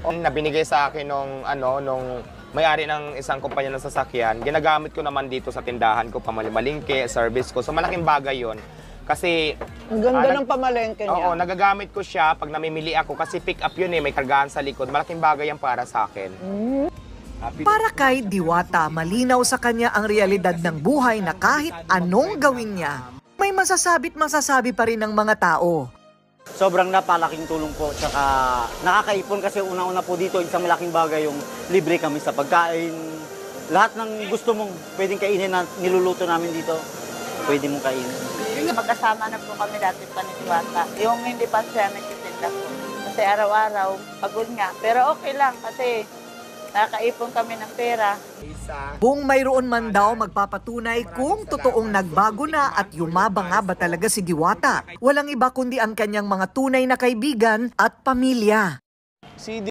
Na binigay sa akin nung may-ari ng isang kumpanya ng sasakyan, ginagamit ko naman dito sa tindahan ko, pamamalingke, service ko. So malaking bagay 'yon. Kasi ang ganda ng pamalengke niya. Oo, nagagamit ko siya pag namimili ako kasi pick up 'yun may kargahan sa likod. Malaking bagay yan para sa akin. Para kay Diwata, malinaw sa kanya ang realidad ng buhay na kahit anong gawin niya, may masasabi pa rin ng mga tao. Sobrang napalaking tulong po, tsaka nakakaipon kasi unang-una po dito, isang malaking bagay yung libre kami sa pagkain. Lahat ng gusto mong pwedeng kainin na niluluto namin dito, pwede mong kainin. Magkasama na po kami dati pa ni Diwata. Yung hindi pa siya nagtitinda po. Kasi araw-araw, pagod nga. Pero okay lang kasi nakakaipon kami ng pera. Kung mayroon man daw magpapatunay kung totoong nagbago na at yumabang nga ba talaga si Diwata, walang iba kundi ang kanyang mga tunay na kaibigan at pamilya.